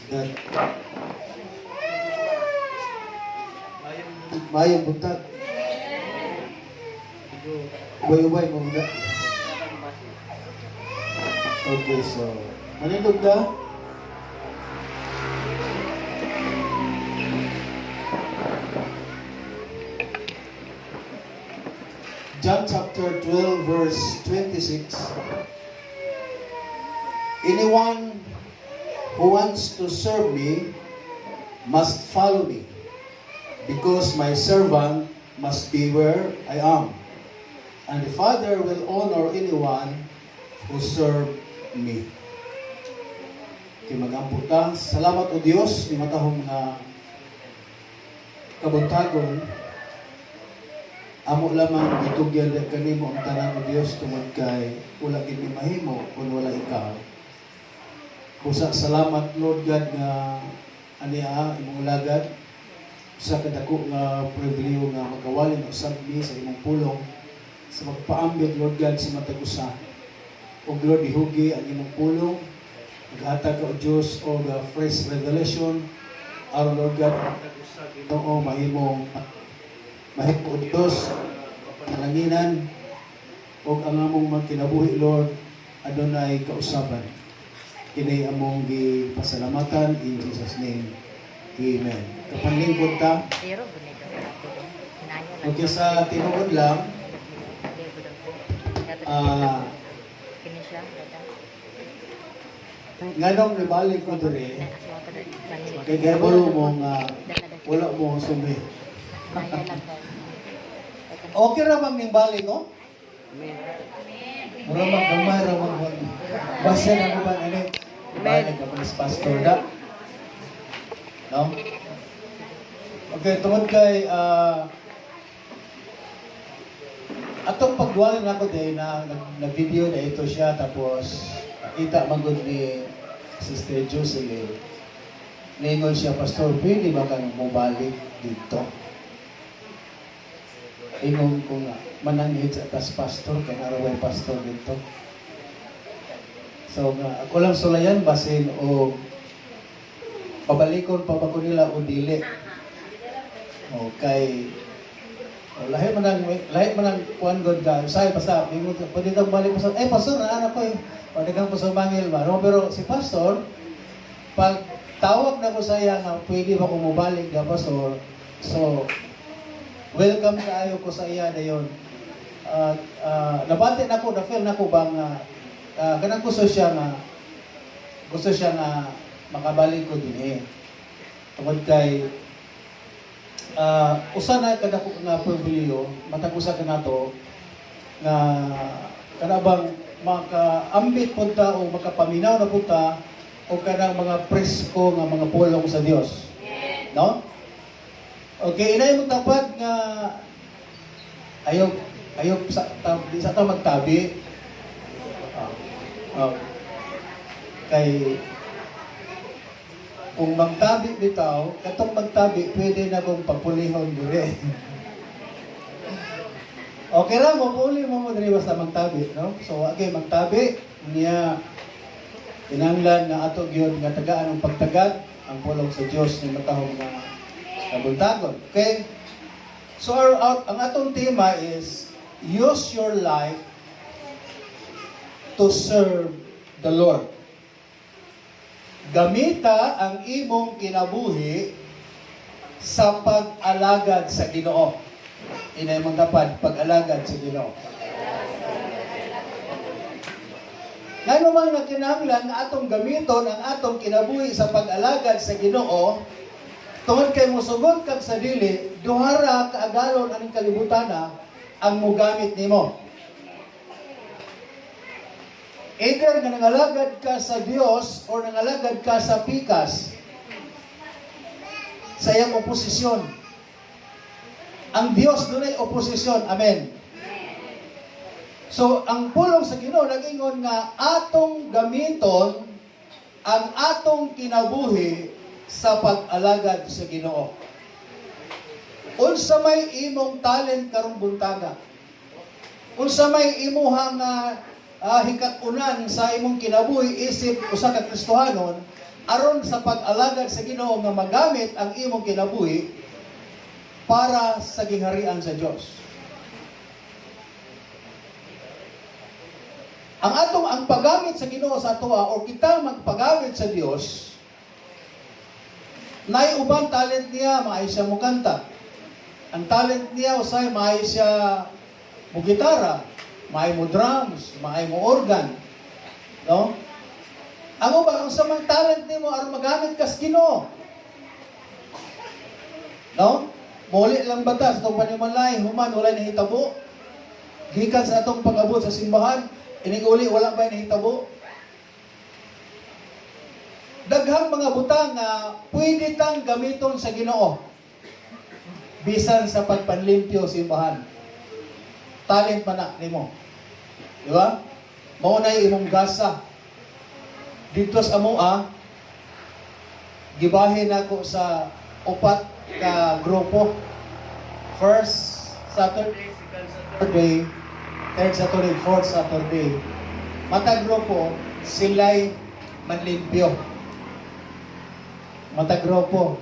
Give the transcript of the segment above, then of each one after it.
God. Mayang buntag. Ubay-ubay mo muna. Okay, so manindog na. John chapter 12 verse 26. Anyone who wants to serve me must follow me, because my servant must be where I am, and the Father will honor anyone who serve me. Kaya mag-amputa, salamat o Diyos, ni matahong na kabuntagon, amo lamang itugyan na kanimo ang tanan o Diyos tungod kay wala gid ni mahimo kung wala ikaw. Kusa salamat Lord God nga aniya imong lagad sa kadako nga pribilehyo nga makawalin usab mi sa imong pulong sa magpaambit Lord God sa matag usa. O Lord ihugi ang imong pulong, maghatag ka o Diyos o fresh revelation aron Lord God matag usa Ginoo mahimo o Diyos palanginan o ang among magkinabuhi Lord adunay kausaban. Kini among gipasalamatan in Jesus name. Amen. Kapanlingkod ta. Okay, sa tinuod lang, nganong nibalik ko diri, kay gabalo mo nga wala mo sumi. Okay ra bang ning balik ko? Mura magdamay ra mo. Basta na ko ba ani? Balik ka pa sa pastor da. No? Okay, tungod kay atong pagdual na ko day na nag-video na ito siya tapos kita man gud ni Sister Jocelyn. Ningon siya, pastor, pwede ba kang mubalik dito? Ingon ko nga, mananghid sa atas pastor, kay naraway pastor dito. So, ako lang sulayan, basin o pabalikon pa ba ko nila o dili. O kay, lahi man ang kuhan God ka, usay pa sa, pwede kang balik pastor, pastor, naanak ko pwede kang pastor mangil ba? No? Pero si pastor, pag tawag na ko sa iya nga, pwede ba kung mabalik ka pastor, so, welcome kaayo ko sa iya na yun. Nabati na ko, na-feel na ko bang kanang gusto siya nga makabalik ko din eh. Tungkol kay usa na kada ko nga pribilehyo, matag usa ka nato nga kanabang makaambit punta o makapaminaw na punta o kanang mga presko nga mga pulong sa Dios. No? Okay, inay mo tapat nga ayaw sa ta magtabi. Kay kung magtabi bitaw, katong magtabi pwede na kong pagpulihon dire. Okay ra mo puli mo dire basta magtabi, no? So okay, magtabi niya kinahanglan nga ato gyud nga tagaan ang pagtagad ang pulong sa Dios ni matahong nga kabuntagon. Okay? So ang atong tema is use your life to serve the Lord. Gamita ang imong kinabuhi sa pag-alagad sa Ginoo. Inay mong dapat pag-alagad sa Ginoo. Ngano man nga kinahanglan nga atong gamiton ang atong kinabuhi sa pag-alagad sa Ginoo, tungod kay mosugot kag sa dili, duhara kaagalon aning kalibutana ang mogamit nimo. Either nga nangalagad ka sa Dios or nangalagad ka sa pikas sa iyang oposisyon. Ang Dios dunay oposisyon. Amen. So, ang pulong sa Ginoo nag-ingon nga atong gamiton ang atong kinabuhi sa pag-alagad sa Ginoo. Unsa may imong talent karong buntaga? Unsa may imuhang hikatunan sa imong kinabuhi isip usa ka Kristohanon, aron sa pag-alagad sa Ginoo nga magamit ang imong kinabuhi para sa gingharian sa Dios. Ang paggamit sa Ginoo sa atoa o kita magpagamit sa Dios, nay uban talent niya, maay siya mo kanta. Ang talent niya usay maay siya mo gitara, maay mo drums, maay mo organ. No? Ang uban ang samang talent nimo aron magamit kas Ginoo. No? Muli lang batas itong panimalay, human wala nahitabo. Gikan sa atong pag-abot sa simbahan, ining-uli wala ba nahitabo? Daghang mga butang na pwede tang gamiton sa Ginoo. Bisan sa pagpanlimpyo simbahan. Talent man na nimo. Di ba? Mao na imong gasa. Dito sa amoa, gibahin ako sa upat ka grupo. First Saturday, second Saturday, third Saturday, fourth Saturday. Matag grupo, sila'y manlimpyo. Matag grupo.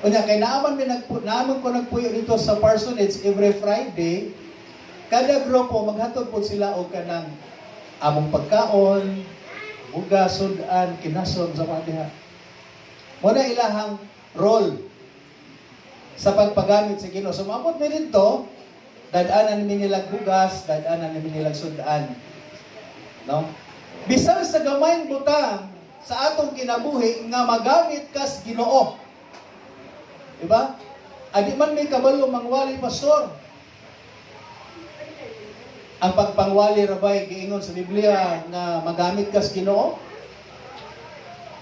Unya, kay naaman ko nagpuyo dito sa parsonage every Friday, kada grupo, maghatod po sila o kanang among pagkaon, bugas, sudan, kinason sa mga diha. Muna ilahang role sa pagpagamit sa Ginoo. So, maabot mi dito, dadanan mi nilag bugas, dadanan mi nilag sudan. No? Bisan sa gamayng butang sa atong kinabuhi nga magamit kas Ginoo. Diba? Adi man may kabalo mangwali pastor. Ang pagpangwali rabay giingon sa Biblia nga magamit kas Ginoo.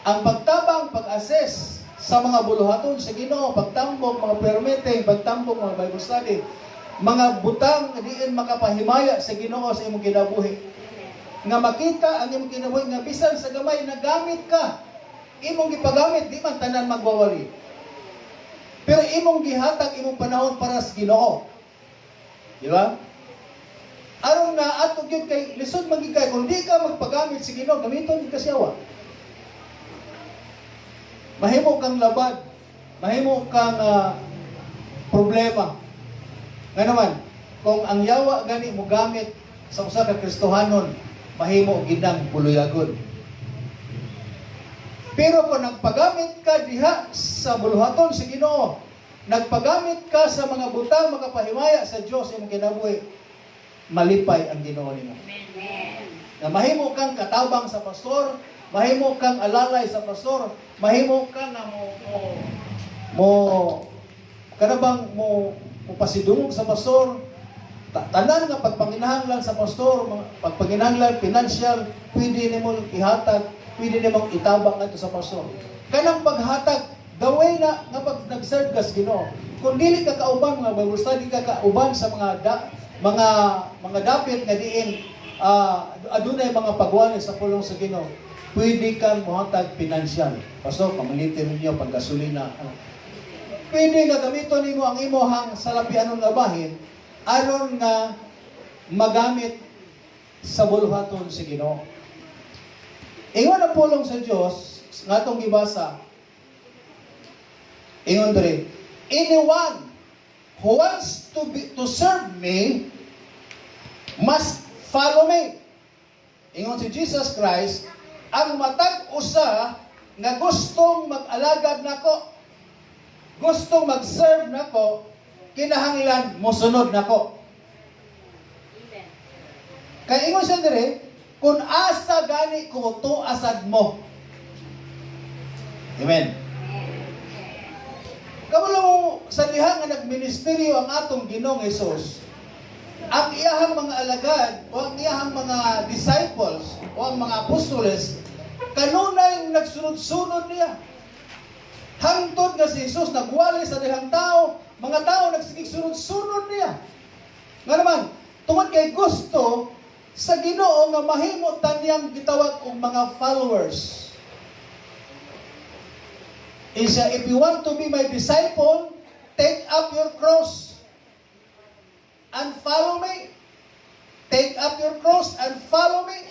Ang pagtabang, pag-assess sa mga buluhaton sa Ginoo, pagtambok, mga permitting, pagtambok, mga Bible study, mga butang diin makapahimaya sa Ginoo sa imong kinabuhi. Nga makita ang imong kinabuhi nga bisan sa gamay nagamit ka. Imong gipagamit di man tanan magwawali. Pero imong gihatag imong panahon para sa Ginoo. Di ba? Aron na ato gyud kay lisod magigay kung di ka magpagamit sa Ginoo, gamiton ka siyawa. Mahimo kang labad, mahimo kang problema. Nga naman, kung ang yawa gani mo gamit sa usa ka Kristohanon, mahimo ginang buluyagon. Pero kung nagpagamit ka diha sa buluhaton sa Ginoo, nagpagamit ka sa mga butang makapahimaya sa Dios imong kinabuhi, malipay ang Ginoo nimo. Amen. Na mahimo kang katabang sa pastor, mahimo kang alalay sa pastor, mahimo kang na kanabang mo pasidungog sa pastor, tanan nga pagpanginahanglan sa pastor, pagpanginahanglan financial, pwede nimo ihatag, pwede nimo itabang ato sa pastor. Kanang paghatag, the way na nga pag nag-serve ka sa Ginoo, kung dili ka kauban mga Bible study ka kauban sa mga dapit nga diin adunay mga pagwali sa pulong sa Ginoo, pwede kang muhatag financial. Pastor, pamalitin ninyo paggasolina. Pwede nga gamiton nimo ang imuhang salapianon nga bahin aron nga magamit sa buluhaton sa Ginoo. Ingon ang pulong sa Dios nga atong gibasa. Ingon diri, anyone who wants to serve me must follow me. Ingon si Jesus Christ, ang matag usa nga gustong mag-alagad nako, gustong mag-serve nako, kinahanglan mosunod nako. Amen. Kaya ingon siya dire, kung asa gani ko to asad mo. Amen. Kabalo sa diha nga nagministeryo ang atong Ginoong Hesus, ang iyahang mga alagad o ang iyahang mga disciples o ang mga apostoles kanunay nagsunod-sunod niya. Hangtod nga si Jesus nagwali sa dihang tao, mga tao nagsigig sunod-sunod niya. Nga naman, tungod kay gusto sa Ginoo nga mahimo taniyang gitawag og mga followers. Isa, if you want to be my disciple, take up your cross and follow me. Take up your cross and follow me.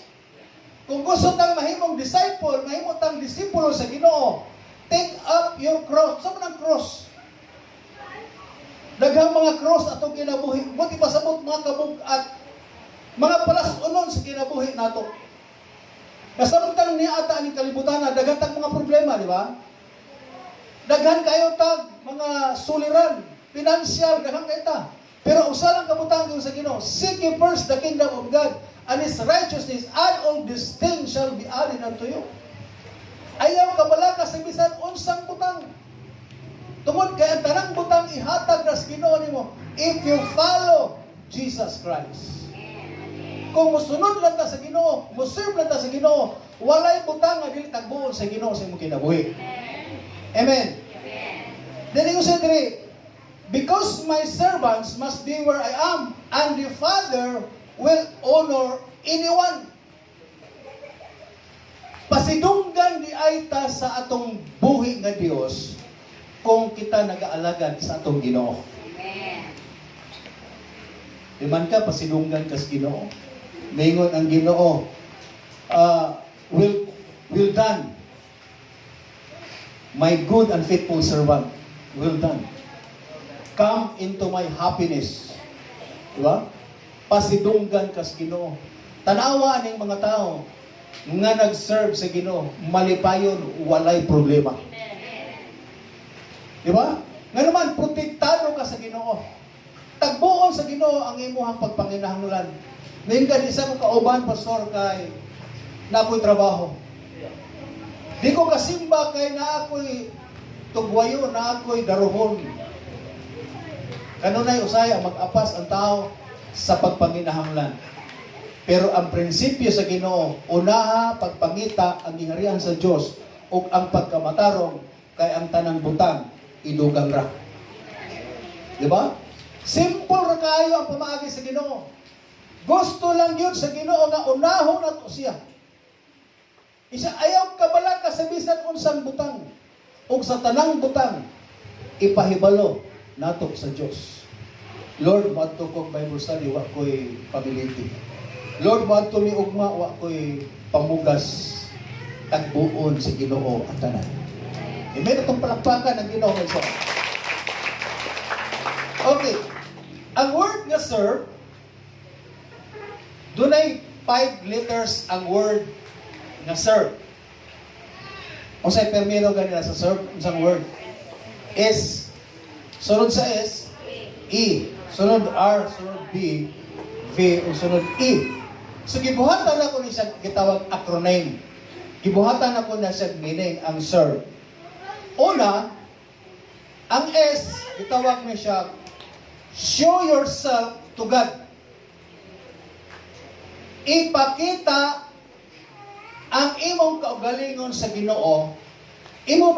Kung gusto tang mahimong disciple, mahimo tang disipulo sa Ginoo, take up your cross. Saan man ang cross? Daghang mga cross atong kinabuhi. Buti pasabot mga kabug-at mga palas-unon sa kinabuhi nato. Kasamtang niya ata ang kalibutan na daghan tag mga problema, di ba? Daghan kayo tag mga suliran, financial, daghan kayo ta. Pero usa lang kabutang sa Ginoo, seek ye first the kingdom of God and His righteousness, and all these things shall be added unto you. Ayaw kabala ka sa bisan unsang butang. Tungod kay ang tanang butang ihatag na sa Ginoo nimo if you follow Jesus Christ. Kung musunod lang ta sa Ginoo, muserve lang ta sa Ginoo, walay butang nga dili tagbuon sa Ginoo sa imong kinabuhi. Amen. Then you say diri, because my servants must be where I am, and the Father will honor anyone. Pasidunggan di ay ta sa atong buhi nga Dios kung kita nag-aalagad sa atong Ginoo. Amen. Di man ka pasidunggan kas Ginoo. Ningon ang Ginoo, will done, my good and faithful servant. Well done. Come into my happiness. Diba? Pasidunggan kas Ginoo. Tanawa ning mga tao nga nag-serve sa Ginoo, malipayon, walay problema. Diba? Nga naman, protektado ka sa Ginoo. Tagbuon sa Ginoo ang imuhang pagpanginahanglan. Ngayon ka, isa ko kauban, pastor, kay na ako'y trabaho. Di ko kasimba kay na ako'y tugwayo, na ako'y daruhon. Kanunay usaya mag-apas ang tao sa pagpanginahanglan. Pero ang prinsipyo sa Ginoo, unaha pagpangita ang giharian sa Dios ug ang pagkamatarong kay ang tanang butang idugang ra. Di ba? Simple ra kayo ang pamaagi sa Ginoo. Gusto lang yun sa Ginoo nga unahon nato siya. Isa ayaw kabala ka sa bisan unsang butang ug sa tanang butang ipahibalo nato sa Dios. Lord, madto kog Bible study, wa ko'y pamiliti. Lord, madto mi ugma, wa ko'y pamugas tagbuon sa Ginoo at tanan. Amen. Itong palakpakan ng Ginoo sa. Okay. Ang word nga serve, dunay 5 letters ang word nga serve. O sa permiro ganila sa serve, isang word. S. Sunod sa S, E. Sunod R, sunod B, V, o sunod E. So, gibuhatan ako ni siya gitawag acronym. Gibuhatan ako na siya meaning ang serve. Una, ang S, gitawag niya siya, show yourself to God. Ipakita ang imong kaugalingon sa Ginoo. Imo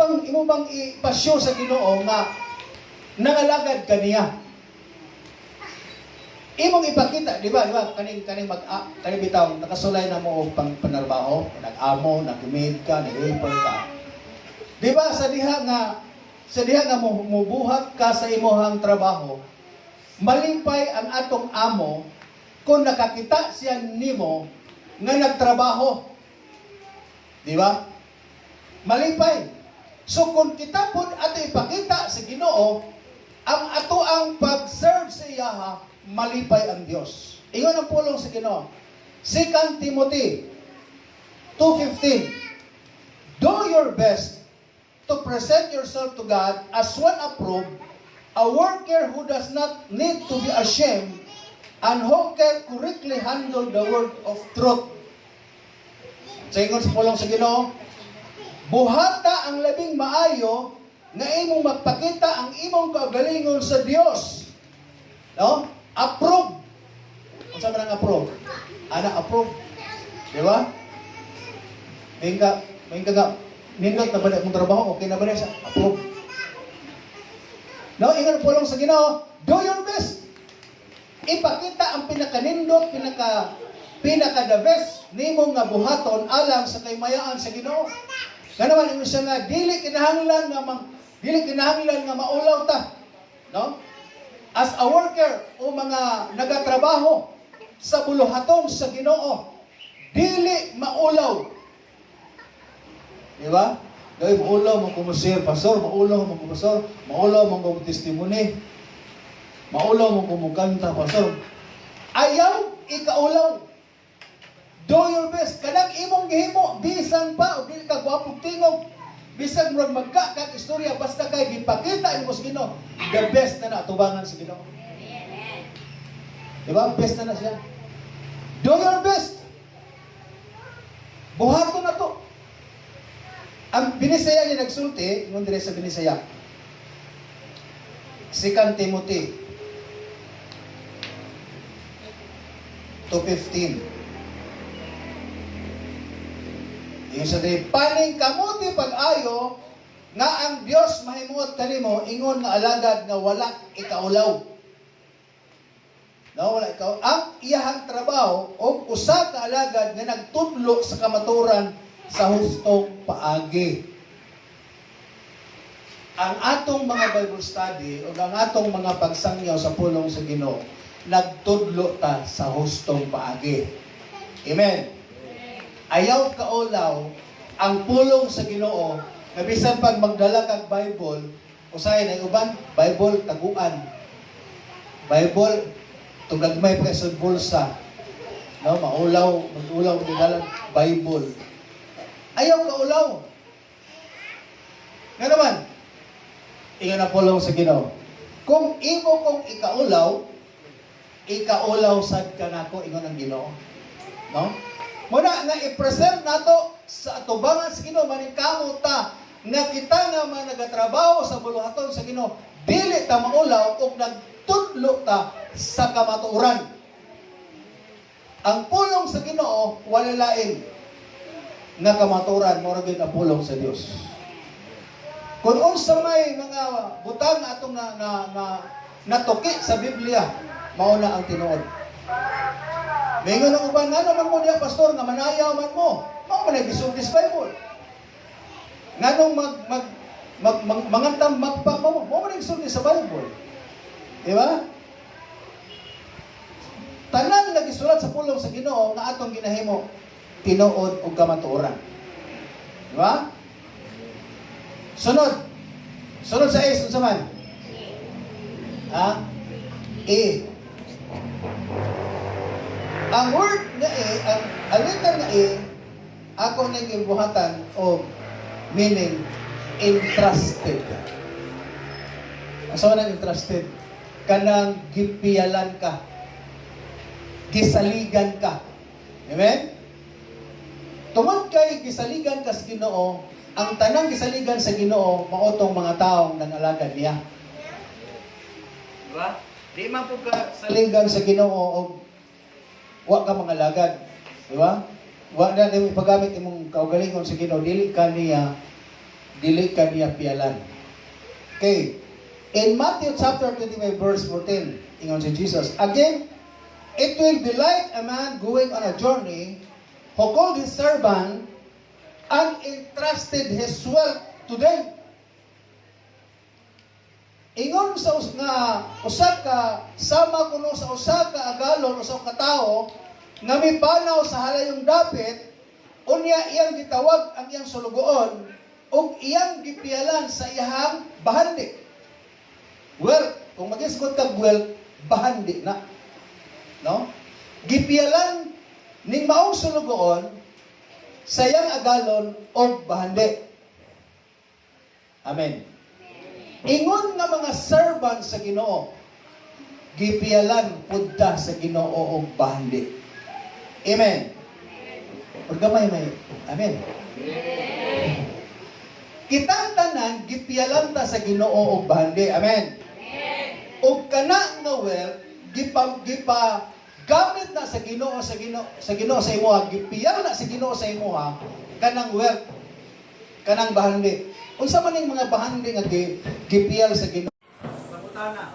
bang ipasyo sa Ginoo nga nangalagad ka niya. Imong ipakita, di ba? Kaning bitaw nakasulay na mo og panarbaho, nag-amo, nag-maid ka, nag-helper ka. Di ba sa diha nga mubuhat ka sa imong trabaho, malipay ang atong amo kung nakakita siya nimo nga nagtrabaho. Di ba? Malipay. So kung kita po ato ipakita sa Ginoo, ang ato ang pag-serve sa iyaha, malipay ang Dios. Ingon ang pulong sa Ginoo. 2 Timothy 2:15. Do your best to present yourself to God as one approved, a worker who does not need to be ashamed, and who can correctly handle the word of truth. Sa ingon sa pulong sa Ginoo, buhata ang labing maayo nga imong magpakita ang imong kaugalingon sa Dios. No? Approve. Ano sa manang approve? Ana approve. Di ba? May nga nindot na ba na akong trabaho? Okay na ba na siya? Approve. No? Ingon po lang sa Ginoo, do your best. Ipakita ang pinakanindot, pinaka the best nimo nga buhaton alang sa kaymayaan sa Ginoo. Kanaman imo siya nga dili kinahanglan nga maulaw ta. No? As a worker o mga nagatrabaho sa buluhaton sa Ginoo, dili maulaw. Di ba? Dahil maulaw mo kumusir, pastor, maulaw mo kumusir, maulaw mo kumustimony, maulaw mo kumukanta, pastor. Ayaw, ikaulaw. Do your best. Kanang imong gihimo, bisan pa, o dili ka gwapong tingog, bisan murag magka istorya, basta kay gipakita imo sa Ginoo, the best na natubangan sa Ginoo. Di ba? Best na siya. Do your best. Buhaton na to. Ang binisaya niya nagsulti, nung dire sa binisaya, 2 Timothy 2:15. Yung sa day, paning kamuti pag-ayo, nga ang Diyos mahimuot kanimo, ingon nga alagad nga wala ikaulaw. No, wala ikaw. Ang iyahang trabaho, o usa ka alagad nga nagtudlo sa kamaturan sa hustong paagi. Ang atong mga Bible study o ang atong mga pagsangyaw sa pulong sa Ginoo, nagtudlo ta sa hustong paagi. Amen. Ayaw kaulaw ang pulong sa Ginoo na bisan pag magdala kag Bible, usahay na uban, Bible taguan. Bible tugagmay pa sa bulsa. No, mag-ulaw magdala Bible. Ayaw kaulaw. Nga naman, ingon na pulong sa Ginoo. Kung imo kong ikaulaw sad ka nako, ingon ang Ginoo. No? Muna nga i-present nato sa atubangan sa Ginoo, maningkamot ta nga kita nga mga nagatrabaho sa buluhaton sa Ginoo, dili ta maulaw ug nagtudlo ta sa kamatuoran. Ang pulong sa Ginoo wala lain nga kamaturan mo rin ang pulong sa Dios. Kung unsa may mga butang atong natuki sa Biblia, mao na ang tinuod. Mingon ang uban, nga naman mo niya, pastor, nga manayaw man mo. Mao man nag-isulti sa Bible. Nga nung mangantam magpa mo, mao man nag-isulti sa Bible. Di ba? Tanan nag-isulat sa pulong sa Ginoo nga atong ginahimo tinuod o kamatuoran. Di ba? Sunod sa S, unsa man? Ha? E. Ang word nga E, ang letter nga E, ako nang gibuhatan o meaning entrusted. Asa man entrusted? Kanang gipiyalan ka. Gisaligan ka. Amen? Tungod kay gisaligan ka sa Ginoo, ang tanang gisaligan sa Ginoo maotong mga taong nangalagad niya. Diba? Di man po ka saligan sa Ginoo o wa ka mga lagad. Diba? Wa na nimo ipagamit imong kaugalingon sa Ginoo, dili ka niya piyalan. Okay. In Matthew chapter 25 verse 14, ingon si Jesus, again, it will be like a man going on a journey who called his servant and entrusted his wealth to them. Ingon sa usa ka sama kuno sa usa ka agalon o sa katao nga mipanaw sa halayong dapit, unya iyang gitawag ang iyang sulugoon ug iyang gipiyalan sa iyang bahandi. Well, kung mag-isgot kag wealth, bahandi na. No? Gipiyalan ning maong sulugoon sa iyang agalon o bahandi. Amen. Ingon nga mga servant sa Ginoo, gipiyalan pudta sa Ginoo og bahandi. Amen. Pagkamay may. Amen. Kitang tanan gipiyalan ta sa Ginoo og bahandi. Amen. Og kana nga wealth gipa gamit na sa Ginoo sa imuha, gipiyal na sa Ginoo sa imuha kanang wealth, kanang bahandi. Unsa man ning mga bahandi nga gipiyal sa Ginoo? Pangutana.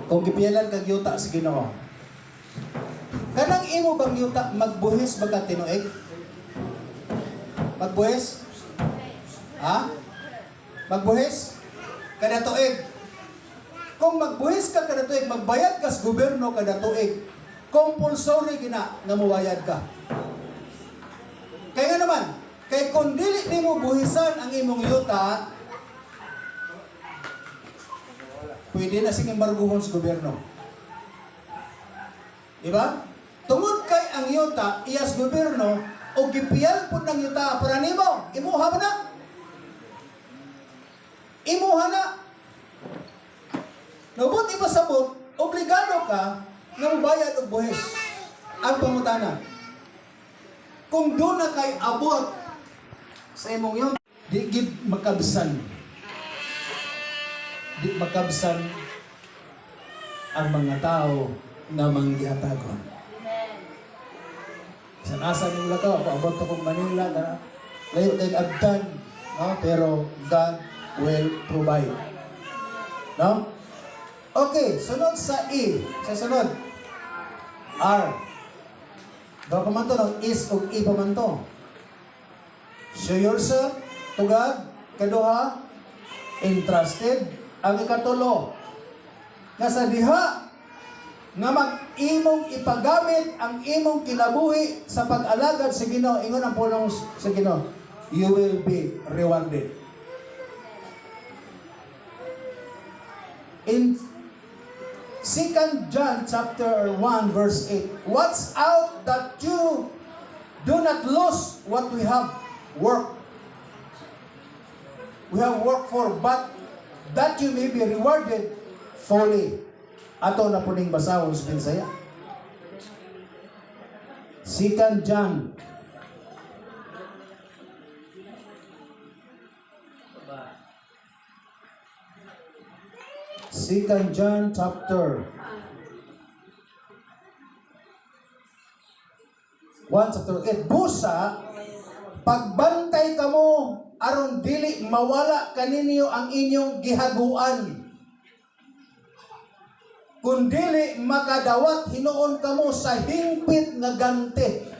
Kung gipiyalan kag yuta sa Ginoo, kanang imo bang yuta magbuhis ba ka tinuig? Magbuhis? Ha? Magbuhis? Kada tuig. Kung magbuhis ka kada tuig, magbayad ka sa gobyerno kada tuig. compulsory gina nga mubayad ka. Kaya nga naman, kay kung dili nimo buhisan ang imong yuta, pwede na sing embargohon sa gobyerno. Diba? Tungod kay ang yuta, iyas gobyerno, o gipiyal po ng yuta para nimo, imuha mo na. Imuha na. Nabot ipasabot, obligado ka na mubayad og buhis. Ang pangutana, kung doon na kay abot sa imong yun, di gid makabsan. Di makabsan ang mga tao na manggiatagon. Sa nasa nila ka, abot akong Manila na layo kay abdan, no? Pero God will provide. No? Okay, sunod sa E. Sa sunod, R. Daw pa man to, no? Is o E pa man to. Show yourself to God. Kaduha, entrusted. Ang ikatulo, nasa diha, nga mag-imong ipagamit ang imong kinabuhi sa pag-alagad sa Ginoo, ingon ang pulong sa Ginoo, you will be rewarded. In 2 John chapter 1 verse 8, watch out that you do not lose what we have worked. We have worked for, but that you may be rewarded fully. Ato na po ning basahon sa Bisaya. 2 John chapter 1 chapter 8. Busa, pagbantay kamo aron dili mawala kaninyo ang inyong gihaguan. Kung dili makadawat hinuon kamo sa hingpit nga ganti.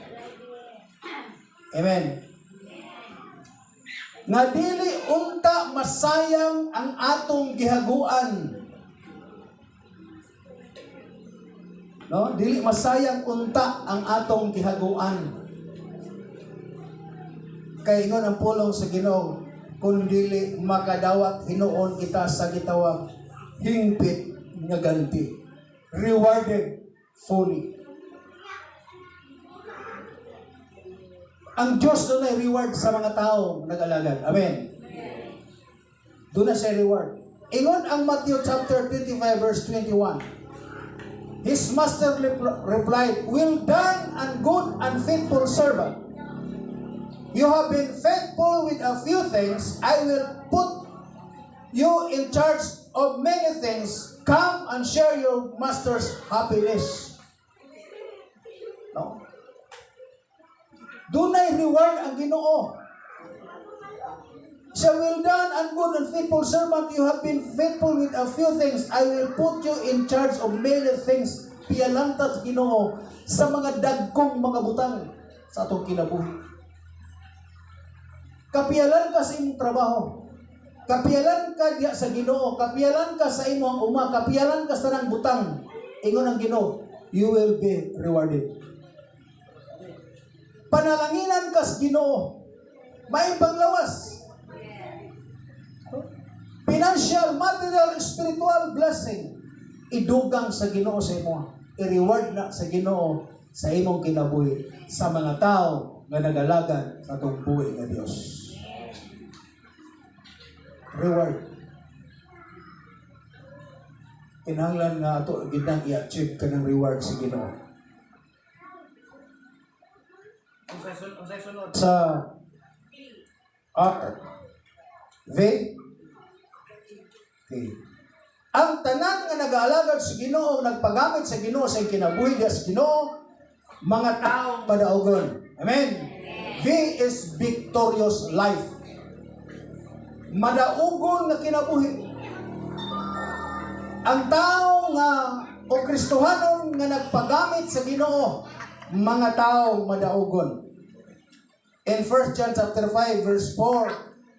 Amen. Nga dili unta masayang ang atong gihaguan. No, dili masayang unta ang atong gihaguan. Kay ingon ang pulong sa Ginoo, kung dili makadawat hinuon kita sa gitawag hingpit nga ganti, rewarded fully. Ang Diyos doon ay reward sa mga tao nag-alagad. Amen. Doon na siya reward. Ingon ang Matthew chapter 25 verse 21. His master replied, well done and good and faithful servant. You have been faithful with a few things. I will put you in charge of many things. Come and share your master's happiness. No? Dunay reward ang Ginoo. So, well done and good and faithful servant. You have been faithful with a few things. I will put you in charge of many things. Pialantat Ginoo sa mga dagkong mga butang sa atong kinabuhi. Kapialan ka sa imong trabaho. Kapialan ka diya sa Ginoo, kapialan ka sa imong uma, kapialan ka sa nang butang. Ingon ang Ginoo, you will be rewarded. Panalanginan ka sa Ginoo, may panglawas. Financial, material, spiritual blessing. Idugang sa Ginoo sa imo. I-reward na sa Ginoo sa imong kinabuhi sa mga tao nga nagalagan sa atong buhi nga Dios. Reward. Kinahanglan nga ato ginang i-achieve ka ng reward sa Ginoo. Sa R. V. Okay. Ang tanan nga nag-aalagad sa Ginoo, nagpagamit sa Ginoo sa kinabuhi sa Ginoo, mga taong madaugon. Amen. V is victorious life. Madaugon nga kinabuhi. Ang tao nga o Kristohanon nga nagpagamit sa Ginoo, mga tao madaugon. In 1 John chapter 5 verse 4,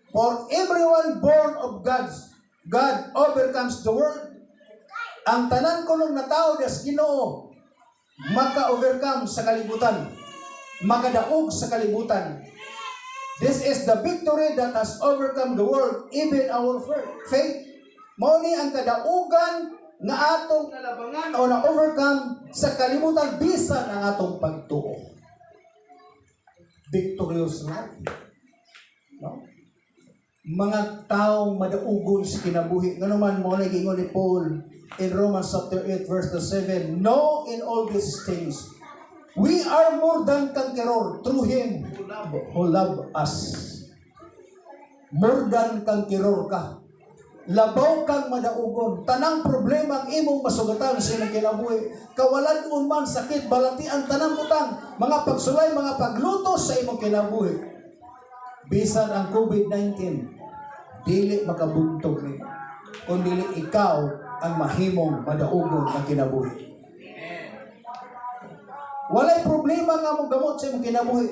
for everyone born of God overcomes the world. Ang tanan ko nung natao des Ginoo, maka-overcome sa kalibutan, makadaog sa kalibutan. This is the victory that has overcome the world, even our faith. Mao ni ang kadaugan nga atong nalabangan o na-overcome sa kalibutan bisan ang atong pagtuo. Victorious life. No? Mga taong madaugon sa kinabuhi. Nga naman mo na gingon ni Paul in Romans chapter 8 verse 7, "No, in all these things, we are more than conqueror through Him who love us." More than conqueror ka. Labaw kang madaugon. Tanang problema ang imong masugatan sa imong kinabuhi. Kawalan man, sakit, balatian, tanang utang, mga pagsulay, mga paglutos sa imong kinabuhi. Bisan ang COVID-19, dili makabuntog ni. Kung dili ikaw ang mahimong madaugon na kinabuhi. Walay problema nga mong gamot sa imong kinabuhi.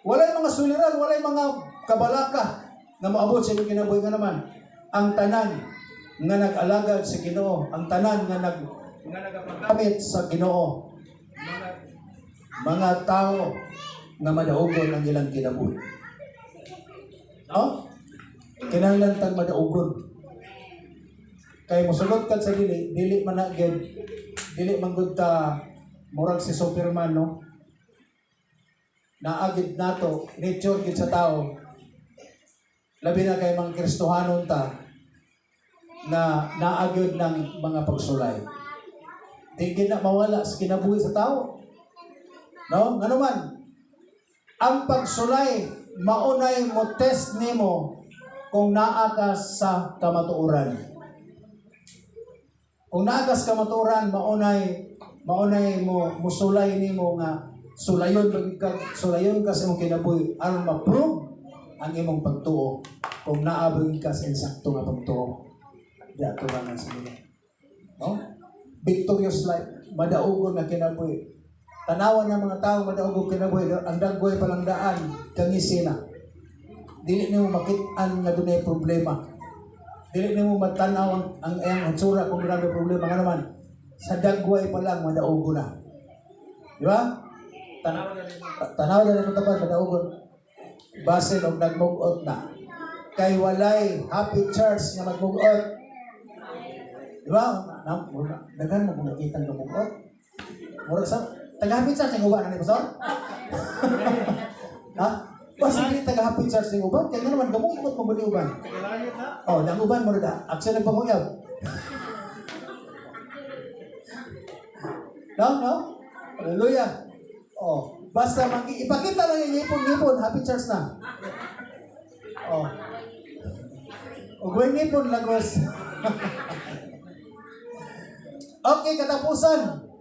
Walay mga suliran, walay mga kabalaka na maabot sa imong kinabuhi nga naman. Ang tanan nga nag-alagad sa Ginoo, ang tanan nga nagapagamit sa Ginoo, mga tao nga madaugon ang ilang kinabuhi. No? Kinahanglan tang madaugon. Kay mosulod ka sa dili man na gid, dili man gud ta murag si Superman, no? Naagid nato, nature gid sa tao. Labi na kay mga Kristohanon ta na naagid ng mga pagsulay. Di na mawala sa kinabuhi sa tao. No? Ano man? Ang pagsulay, maunay mo test nimo kung naa ka sa kamatuoran. Kung naa ka sa kamatuoran, maunay mo musulay nimo nga sulayon ka sa imong kinabuhi aron ma-prove ang imong pagtuo kung naabot ka sa insakto nga pagtuo. Di ato lang sa ila. No? Victorious life, madaugon na kinabuhi. Tanawan ng mga tao madaugon kinabuhi, ang dagway palang daan kangisina. Dili nimo makit-an nga dunay problema. Dili nimo matanaw ang iyang hatsura kung grabe problema nga naman. Sa dagway pa lang madaugon na. Di ba? Tanaw na rin tapos madaugon. Basin og nagmugot na. Kay walay happy church nga magmugot. Di ba? Dagan mo kung nakita ng mugot. Mura sa taga-happy church ng uban, ano ba? Ha? Basta hindi taga-happy church ng uban. Kaya naman, gamukot mo ba ni uban? Oh, ng uban mo rin. Aksyon ng panguyab. No? Hallelujah. Oh, basta ipakita lang yung ngipon, happy church na. Oh. O gawin ngipon, lagos. Okay, katapusan.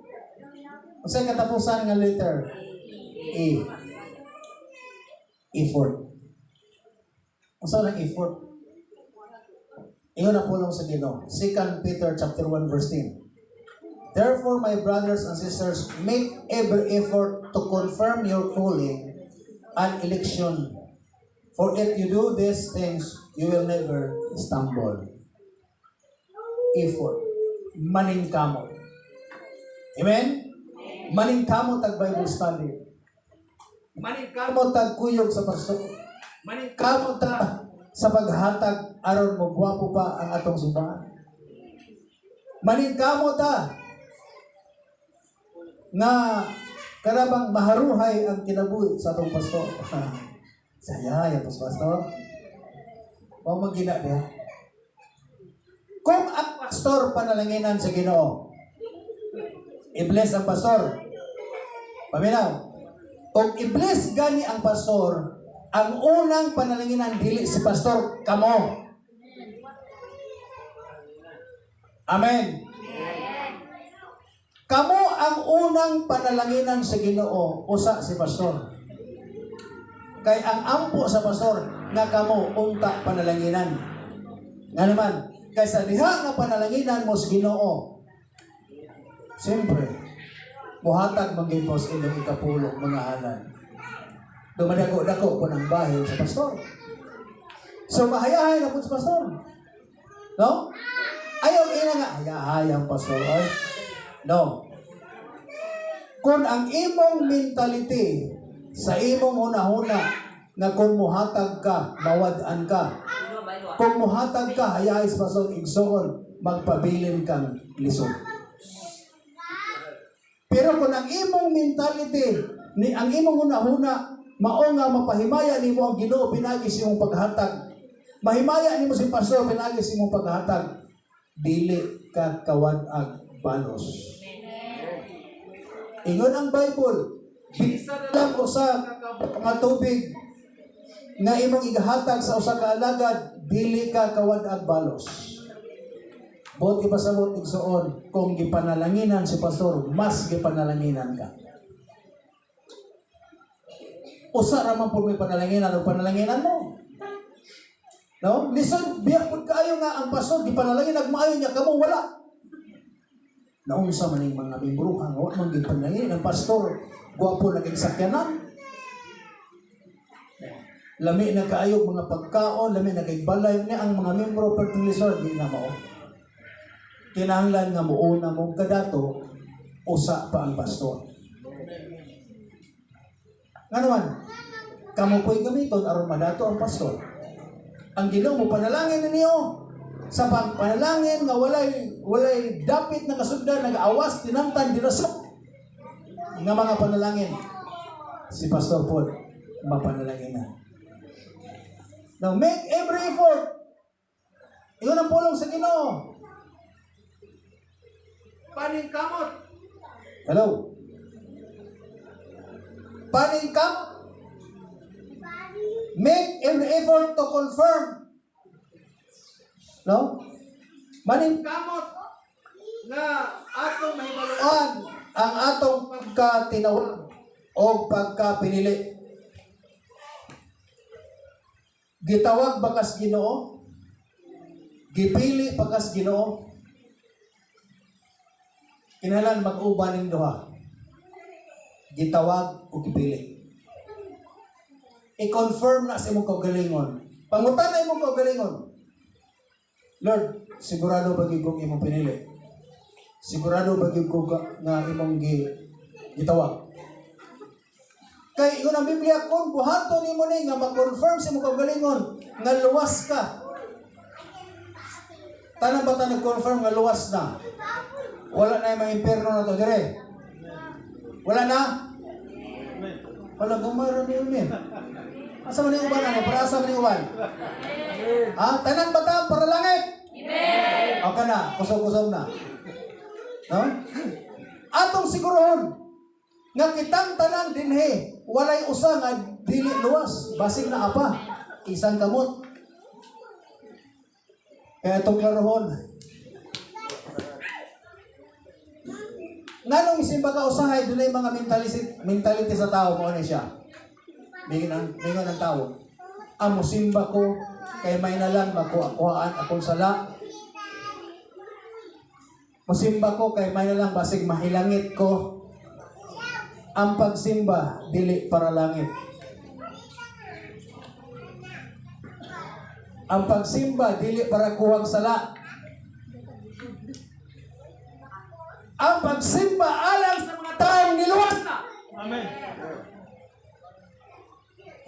Kasi katapusan nga letter A. Effort. Ang saan ang effort? Iyon na po lang sa Ginoo. 2 Peter chapter 1 verse 10. Therefore, my brothers and sisters, make every effort to confirm your calling and election. For if you do these things, you will never stumble. Effort. Maningkamot. Amen? Maningkamot ang Bible study. Maningkamot ang kuyog sa pastor. Maningkamot sa paghatag aron mo gwapo pa ang atong simbahan. Maningkamot nga karabang maharuhay ang kinabuhi sa atong pastor. Saya, yan pastor. Huwag magina niya. Kung ang pastor panalanginan sa Ginoo, i-bless ang pastor. Paminaw. Kung i-bless gani ang pastor, ang unang panalanginan dili si pastor, kamo. Amen. Kamo ang unang panalanginan sa Ginoo, usa si pastor. Kay ang ampo sa pastor nga kamo unta panalanginan. Nga naman, kay sa diha nga panalanginan mo sa Ginoo. Siyempre, muhatag manggipos ilang ikapulong mga anan. Dumadako-dako po ng bahay sa pastor. So mahayahay na po sa pastor. No? Ayaw ina nga, hayahay ang pastor. Ay, no. Kung ang imong mentality sa imong una-una nga kung muhatag ka, mawad-an ka. Kung muhatag ka, hayay sa pasong igsoon, magpabilin kang lisod. Pero kung ang imong mentality, ang imong una-una, mao nga mapahimaya nimo ang Ginoo pinagi sa imong paghatag. Mahimaya nimo si pastor pinagi sa imong paghatag. Dili ka kawad-ag balos. Ingon ang Bible, bisa lang usa ka tubig nga imong igahatag sa usa ka alagad, dili ka kawad-ag balos. Buot ipasabot igsoon, kung gipanalanginan si pastor, mas gipanalanginan ka. Usa ra man pud may panalanginan o panalanginan mo. No? Listen, biyak pud kaayo nga ang pastor gipanalangin maayo niya kamo wala. Naunsa man ning mga membro nga wa man gid panalangin ang pastor, gwapo na kay sakyanan. Lami na kaayog mga pagkaon, lami na kay balay ni ang mga membro perting lisod di na mao. Kinahanglan nga muuna mo kadato usa pa ang pastor. Nga naman, kamo po'y gamiton aron madato ang pastor. Ang Ginoo mo panalangin ninyo sa pagpanalangin nga walay dapit na kasugdan, nag-awas, tinamtan, dinasok nga mga panalangin. Si Pastor Paul, mapanalangin na. Now, make every effort. Iyon ang pulong sa Ginoo. Paningkamot. Hello? Paningkamot. Make every effort to confirm. No? Maningkamot nga atong mahibaluan ang atong pagkatinawag o pagkapinili. Gitawag bakas Ginoo, gipili bakas Ginoo. Kinahanglan mag-uban ning duha. Gitawag o gipili. I-confirm na sa imong kaugalingon. Pangutan na imong kaugalingon. Lord, sigurado ba gyud kong imong pinili? Sigurado ba gyud ko nga imong gitawag? Kay ingon ang Biblia, kung buhaton nimo ni nga ma-confirm sa imong kaugalingon nga luwas ka. Tanang ba ta nag-confirm nga luwas na? Wala na yung mga impyerno na to dire. Wala na? Wala gamara ni umin. Asa man yung uban na? Para asa man yung uban? Ha? Tanang bata para langit? Amen! O ka na, kusog-kusog na. No? Atong sigurohon nga kitang tanan dinhi, walay usa nga dili luwas, basig na apa, isang kamot. Kaya itong klarohon. Nganong isimba ka usahay, doon ay mga mentality sa tao, mo na siya. Mingon ang tao. Amo simba ko, kay may nalang makuhaan akong sala. Musimba ko, kay may nalang basig mahilangit ko. Ang pagsimba, dili para langit. Ang pagsimba, dili para kuwang sala. Ang pagsimba alang sa mga taong niluwas na. Amen.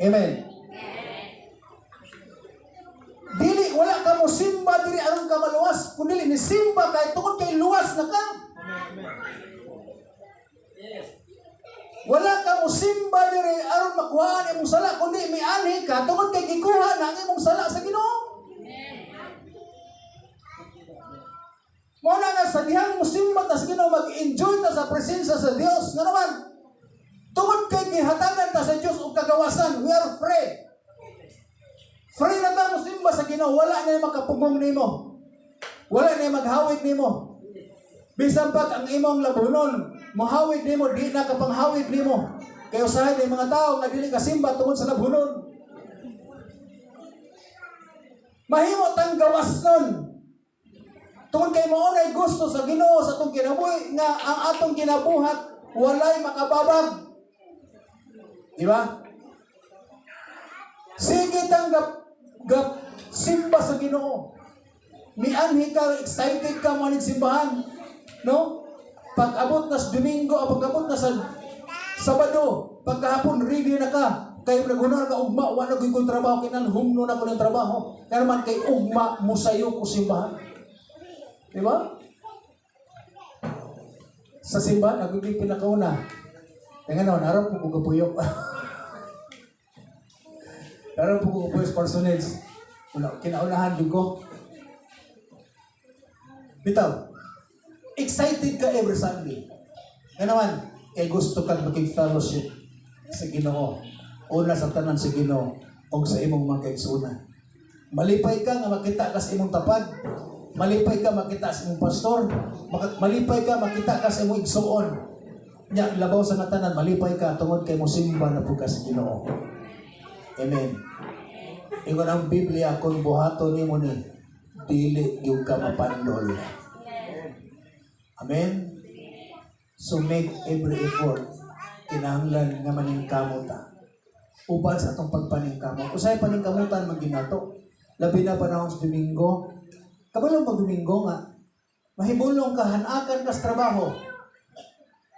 Amen. Dili, wala ka mo simba diri aron ka maluwas. Kung dili, ni simba kay tungod kay luwas na ka. Wala ka mo simba diri aron makuhaan imong sala. Kundi may ani ka, tungod kay gikuha na ang imong sala sa Ginoo. Mo na nga sa dihang musimba ta sa Ginoo, mag-enjoy ta sa presensya sa Dios. Nga naman, tungod kay gihatagan ta sa Dios og kagawasan, we are free. Free na ta musimba sa Ginoo, wala na makapugong nimo. Wala na maghawid nimo. Bisan pag ang imong labunon, mohawid nimo, di na kapanghawid nimo. Kay usahay na mga tao nga dili kasimba tungod sa labunon. Mahimo tang gawas nun. Tungod kay mao nay gusto sa Ginoo sa atong kinabuhi nga ang atong kinabuhat walay makababag. Di ba? Sige tanggap simba sa Ginoo. Mianhi ka, excited ka mo ning simbahan, no? Pag-abot na sa Domingo, pag-abot na sa Sabado, pagkahapon, ready na ka. Kaya nagunar ka, ugma, wala ko yung trabaho, kinalhumno na ko ng trabaho. Kaya naman kay ugma, musayo ko simbahan. Diba? Sa simbahan, ako yung pinakauna. Kaya nga, narap po ko kapuyok. Narap po ko kapuyok sa personage. Kinaunahan din ko. Bitaw, excited ka every Sunday. Kaya naman, kay gusto kang makig-fellowship sa Ginoo. Una sa tanan sa Ginoo o sa imong mga kaigsunan. Malipay ka nga makita ka sa imong tapad. Malipay ka makita sa imong pastor. Malipay ka makita ka sa imong igsuon. Nya labaw sa tanan, malipay ka tungod kay mosimba na pugka sa Ginoo. Amen. Ingon ang Biblia kung buhaton nimo ni dili gyud ka mapandol. Amen. So make every effort. Kinahanglan nga maningkamot ta. Uban sa atong pagpaningkamot. Usay paningkamutan maginato. Labi na panahon sa Domingo. Kabalo pag Domingo nga. Mahibulong ka, hanakan ka sa trabaho.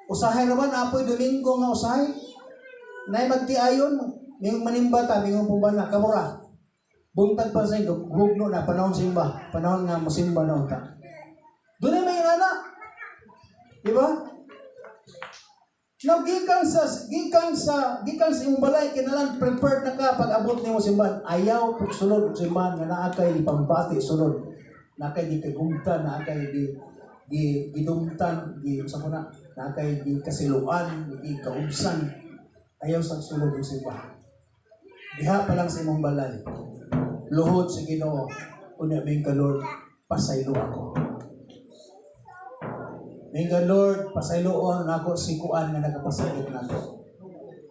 Usahay naman apoy Domingo nga usahay. Nay magtiayon, ngayong manimbata, ngayong pumana, kamura. Buntag pa sa inyo, gugno na, panahon simba. Panahon nga masimba na unta. Doon ay may anak. Diba? Gikan sa imong balay kinalan prepared na ka pag abot nimo simbahan. Ayaw pag sulod og simbahan nga naa kay pambati sulod. Na kay gikagumtan, na kay gidumtan, sa kuna, na kay kasiluan, kaubsan. Ayaw sa sulod og simbahan. Diha pa lang sa imong balay. Luhod sa Ginoo, unya ming ka Lord, pasaylo ako. Minga Lord, pasayloon ako sikuan nga nagapasaylo nako.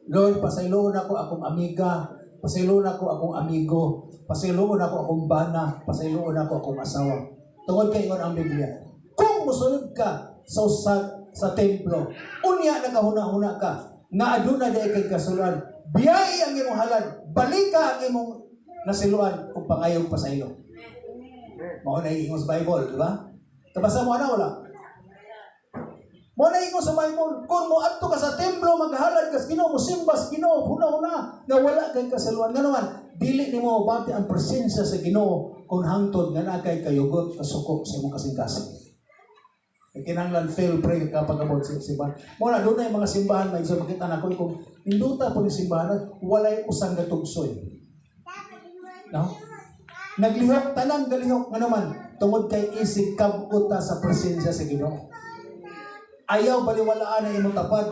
Lord, pasayloon ako akong amiga, pasayloon ako akong amigo, pasayloon ako akong bana, pasayloon ako akong asawa. Tungod kay ingon ang Biblia. Kung musulod ka sa templo, unya nakahuna-huna ka, nga aduna day kay kasulan, biyai ang imong halad, balika ang imong nasiluan kung pangayong pasaylo. Mao na ingon sa Bible, di ba? Tabasa mo na wala? Muna ingo sa Bible, kung mo adto ka sa templo, maghalad ka sa Ginoo, musimba sa Ginoo, huna-huna, na wala kay kasaluan. Nga naman, dili nimo bati ang presensya sa Ginoo kung hangtod nga na kay kayugot, kasuko sa imong kasing-kasing. Kinahanglan fail pray kapag abot sa simbahan. Muna, doon na yung mga simbahan, may isa makita na ko, kung hinduta po yung simbahan, walay usang gatugsoy. No? Naglihok, tanang galihok, nga naman, tungod kay isig kabuta sa presensya sa Ginoo. Ayaw baliwalaan ang imong tapad.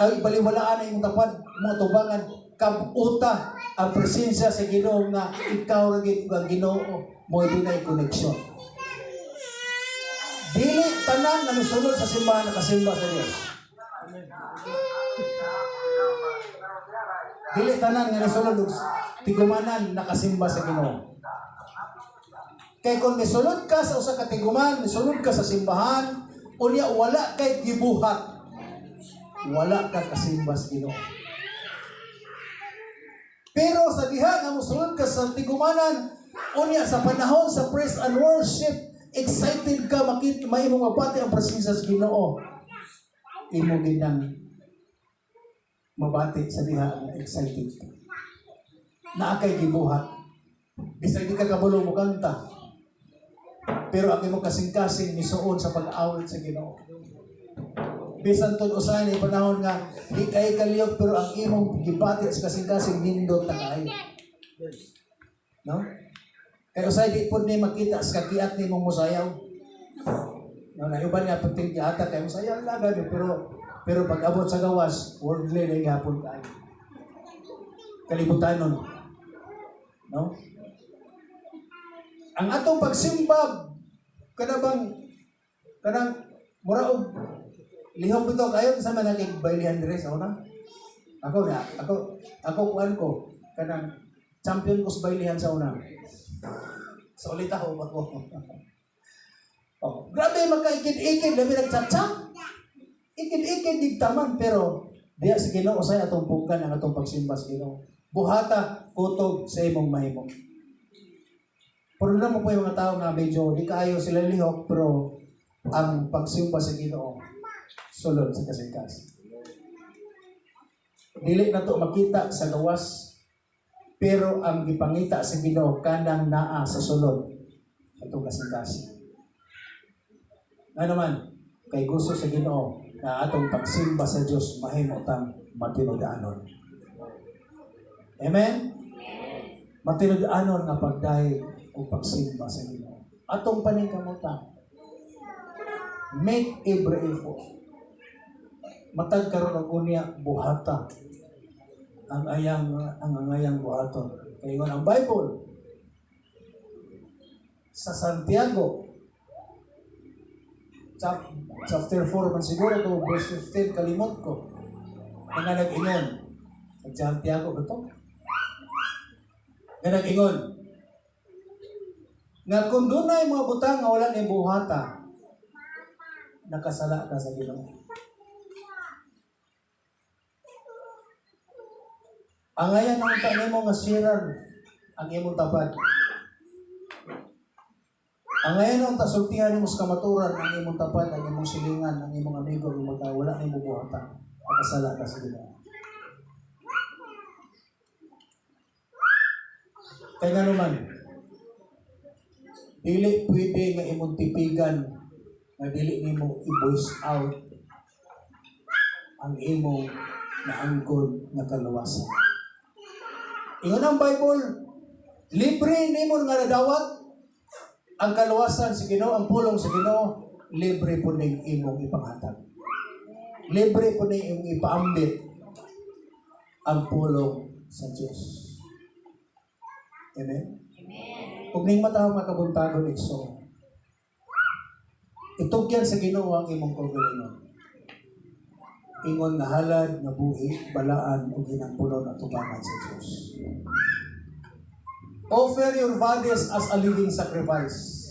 Ay baliwalaan ang imong tapad, mo tubangan kabuta ang presensya sa Ginoo nga ikaw ra gyud ang Ginoo mo dunay koneksyon. Dili tanan nga misulod sa simbahan nakasimba sa Dios. Dili tanan nga misulod tigumanan nakasimba sa Ginoo. Kay kung misulod ka sa usa ka tiguman, misulod ka sa simbahan, unya wala kay gibuhat. Wala ka kasimba sa Ginoo. Pero sa diha nga mosulod ka sa tigumanan, unya sa panahon sa praise and worship, excited ka makita mahimong mabati ang presensya sa Ginoo. Imo ginang mabati sa diha nga excited. Naa kay gibuhat. Bisag di ka kabalo mo kanta. Pero ang imong kasing-kasing misuon sa pag-awit sa Ginoo. Bisan tun usahay ni panahon nga di kay kaliyog pero ang imong gibati sa kasing-kasing nindot ta kaayo. No? Kaya usahay di pud ni makita sa kakiat ni mong musayaw. No, na iban nga pagting ata kay musayaw lagad pero pag abot sa gawas, worldly na gihapon kaayo. Kalibutan nun. No? Ang atong pagsimba kanang mura og lihok bitaw kayo sa manakig baylihan dire sa una. Ako kuan ko kanang champion ko sa baylihan sa una. Sa ulit ako ba ko. Oh, grabe makaikid-ikid labi nagchatcha. Ikid-ikid digtaman pero diya sa Ginoo say atong pugkan ang atong pagsimba sa Ginoo. Buhata kutob sa imong mahimo. Pero na mo po yung mga tao nga medyo di kaayo sila lihok pero ang pagsimba sa Ginoo sulod sa kasing-kasing. Dili na to makita sa gawas, pero ang gipangita sa Ginoo kanang naa sa sulod atong kasing-kasing. Nga naman, kay gusto sa Ginoo na atong pagsimba sa Dios mahimo tang matinud-anon. Amen? Matinud-anon nga pagdahig o pagsimba sa Ginoo. Atong paningkamutan. Make every effort. Matag karon og unya buhata ang angayang buhaton. Kay ang Bible sa Santiago chapter 4 man siguro to verse 15 kalimot ko. Nga nag-ingon sa Santiago ba to? Nga nag-ingon nga kung dunay mga butang nga wala ni buhata, nakasala ka sa Ginoo. Ang ayan ang nimo nga siran ang imong tapad. Ang ayan ang tasultihan nimo sa kamaturan ang imong tapad, ang imong silingan, ang imong amigo, ang wala nimo buhatan. Nakasala ka sa Ginoo. Kaya nga naman, dili pwede nga imong tipigan nga dili nimo i-voice out ang imong naangkon nga kaluwasan. Ingon ang Bible, libre nimo nga nadawat ang kaluwasan sa Ginoo, ang pulong sa Ginoo, libre po ning imong ipanghatag. Libre po ning imong ipaambit ang pulong sa Dios. Amen? Kung ning matawag makabuntagon ikso, itugyan sa Ginoo ang imong kaugalingon. Ingon nga halad, nga buhi, balaan, o ginangpunon at tubangan sa Diyos. Offer your bodies as a living sacrifice.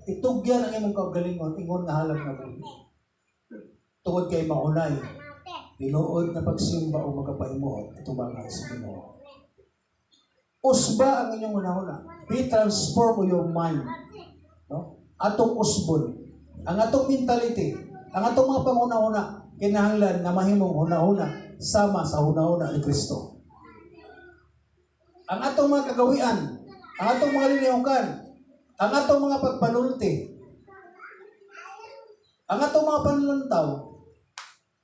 Itugyan ang imong kaugalingon, ingon nga halad, nga buhi. Tungod kay maunay, tinuod na pagsimba o magkapaimuot, tubangan sa Ginoo. Usba ang inyong una-una. Be transform your mind. No? Atong usbon. Ang atong mentality. Ang atong mga panguna-una. Kinahanglan na mahimong una-una sama sa una-una ni Kristo. Ang atong mga kagawian. Ang atong mga liniyongkan. Ang atong mga pagpanulti. Ang atong mga panlantaw.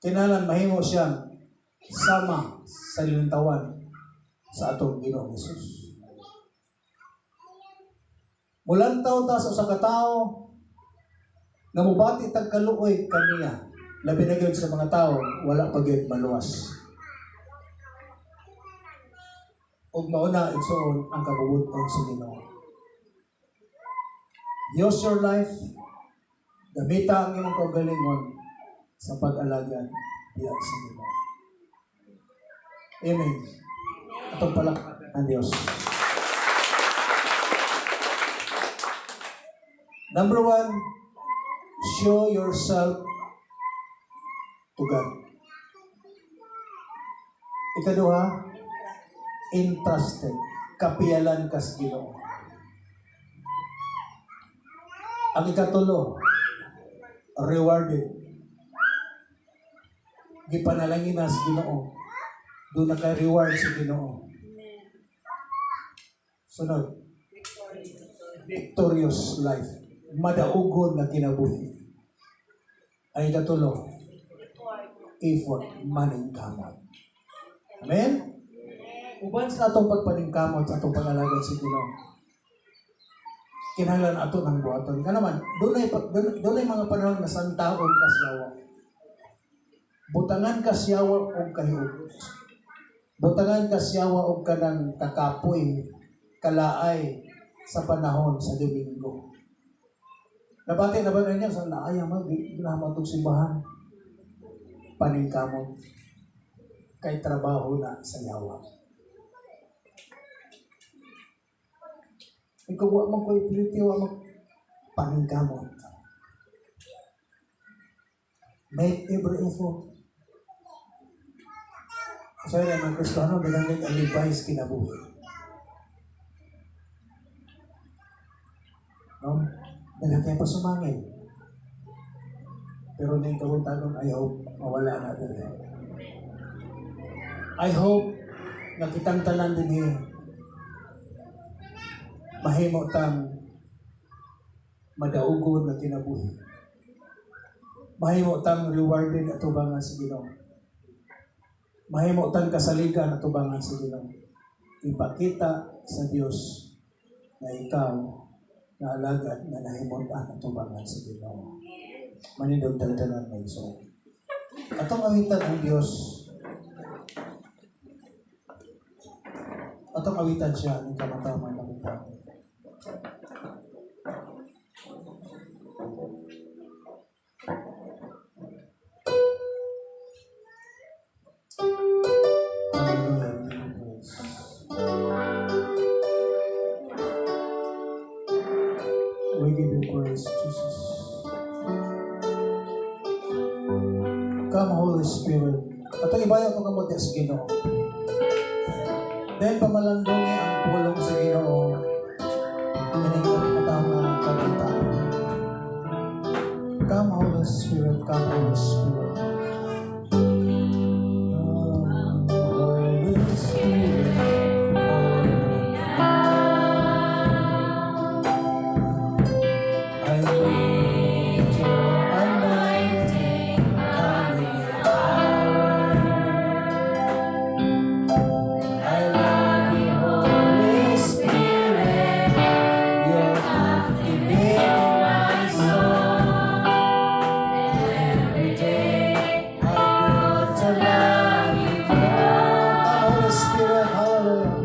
Kinahanglan mahimo siyang sama sa lintawan sa atong Ginoong Hesus. Mulantaw ta sa usa ka tawo nga mubati tag kaluoy kaniya, labi na gyud sa mga tawo wala pa gyud maluwas. Ug mauna igsuon ang kabubuton sa Ginoo. Use your life, gamita ang imong kaugalingon sa pag-alagad diya sa Ginoo. Amen. Atong palakpakan ang Dios. Number 1, show yourself to God. Ikaduha, entrusted. Kapiyalan ka sa Ginoo. Ang ikatulo, rewarded. Gipanalangin na sa Ginoo. Doon na ka-reward sa Ginoo. Sunod, victorious life. Madaugon na kinabuhi. Ay katulo, effort, maningkamot. Amen? Uban sa atong pagpaningkamot sa atong pangalagad sa Ginoo. Kinahanglan ato ng buhaton. Ka naman, doon ay mga panahon na santaon kasyawa. Butangan kasyawa o kahiog. Butangan kasyawa o kanang kakapoy, kalaay sa panahon sa Domingo. Nabati na ba na niya? Saan naaya mo? Ginahamang itong simbahan. Paningkamot. Kay trabaho na sa yawa. Ikaw wa mo ko ipiliti, wa mo paningkamot. Make every effort. So yun, mga Kristiyano, binanggit ang advice kinabuhi. No? Dala kayo pa sumangin. Pero ning kabutanon, I hope mawala na diri. I hope na kitang tanan dinhi mahimo tang madaugon na kinabuhi. Mahimo tang rewarded atubangan sa Ginoo. Mahimo tang kasaligan atubangan sa Ginoo. Ipakita sa Dios na ikaw na alagad na nahimot-an atubangan sa Ginoo. Manindog taltanan na iso. Atong awitan ang Dios. Atong awitan siya ng kamataman na kita. We give you praise, Jesus. Come, Holy Spirit. Atong ibayaw itong kamot sa Ginoo. Dahil pamalandungi ang pulong sa Ginoo, ining matama kaguntaan. Come, Holy Spirit. Come, Holy Spirit. Holy Spirit. I need your anointing coming in power. I love you, Holy Spirit. You're captivating my soul. Every day I grow to love you more. Holy Spirit, hallelujah.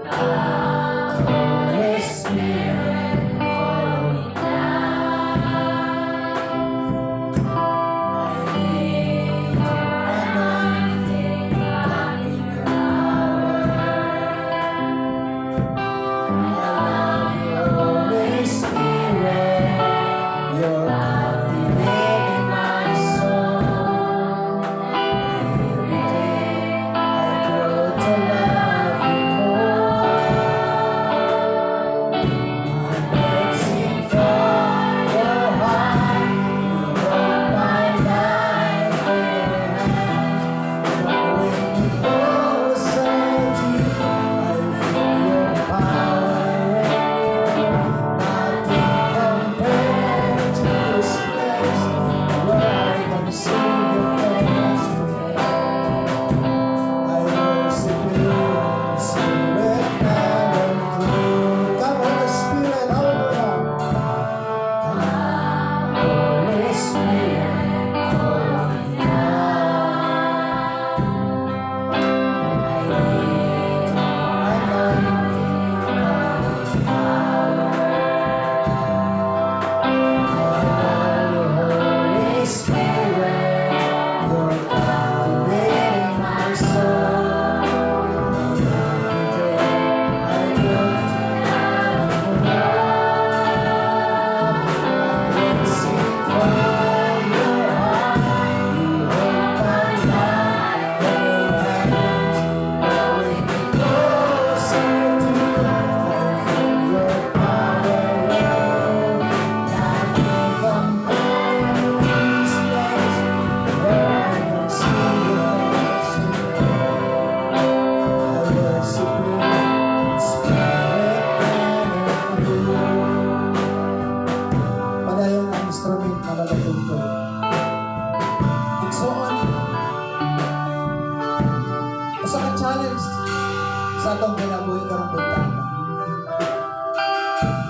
Holy Spirit, follow me now. I need your anointing coming in power. I love you, Holy Spirit. You're captivating my soul. Every day I grow to love you more. My birds sing from your heart. You hold my life in your hands. Drawing me closer to you, I feel your power and nothing compared to this place where I can see your face to face. I worship you in spirit and in truth. Come, Holy Spirit, hallelujah. Come, Holy Spirit, follow me now. I need your anointing coming power. I love you, Holy Spirit. You're captivating my soul. Every day I grow to love you more. I sing from your heart. You hold my life in your hands, drawing me closer to you. I feel your power and nothing compared to this place where I can see your face to face. I worship you in spirit and in truth. Padayon ang instrument na malatugtog. Igsoon. Usa ka challenge sa atong kinabuhi karong buntag.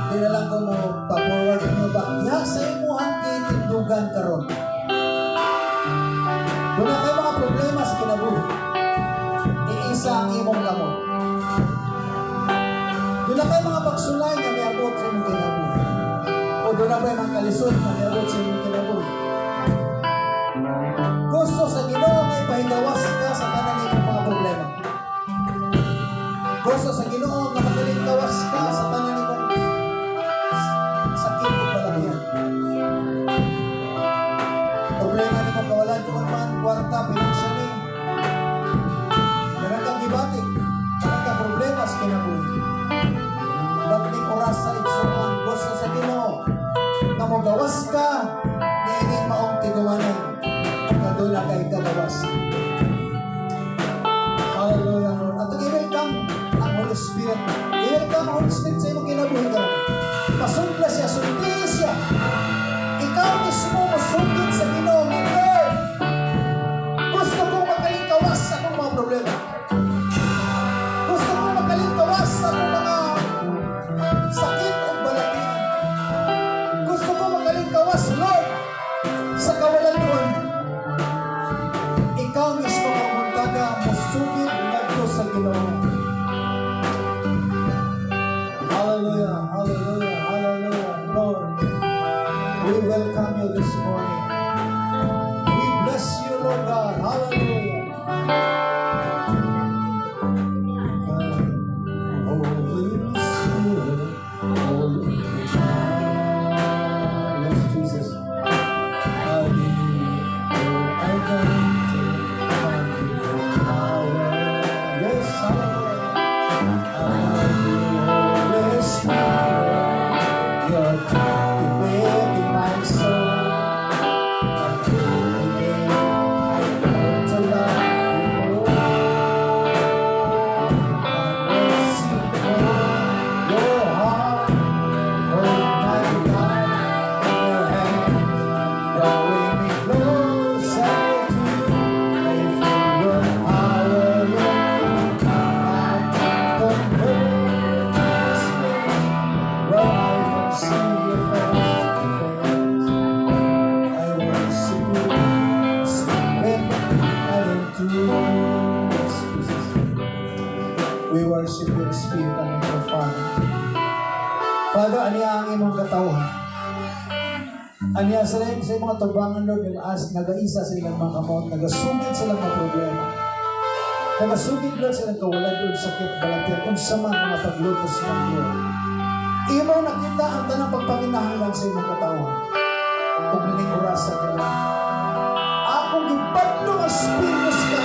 Di na lang ko mo pa-forward mo ba? Ya sa imuhang kitindugan karon. Doon na kayo mga problema sa kinabuhi. Iisa ang imong kamot. Doon na kayo mga pagsulay na miabot sa imong kinabuhi. O doon na ba yung mga kalisod na miabot sa imong kinabuhi. Gusto sa Ginoo nga ipahigawas ka sa tanan imong mga problema. Gusto sa Ginoo nga magalinggawas ka sa tanan imong sakit o balahian. Problema ni mo kawalan doon man, kwarta, financially. Meron kang gibati. Meron kang problema sa kinabuhi. Bagning oras sa igsuon. Gusto sa Ginoo na magawas ka ni ining Hallelujah, hallelujah, hallelujah. Lord, we welcome you this morning. We bless you, Lord God. Hallelujah. Holy Spirit, Holy God. Yes, Jesus. I need your anointing, your power. Yes, hallelujah. I need Holy Spirit. You're captivating my soul. Until the day I learn to love you more. I'm seeking your heart. Hold my life in your hands. Drawing me closer to you. I feel your power in me. I can convert this place where I can see your face to face. I worship you, spirit and in truth. Yes, Jesus. We worship you in spirit and in truth, Father. Father, aniya ang imong katawhan. Aniya sa rin sa mga tubangan, Lord, nag-aisa silang mga kamot, nagasugid silang mga problema. Nagasugid, Lord, silang kawalan, Lord, sakit, balatian, kung sa mga paglutos ng Lord. Imo nakita ang tanang pagpanginahanglan sa imong katawhan. Kung naning oras sa kailangan. Akong gibadlo ang Espiritu sa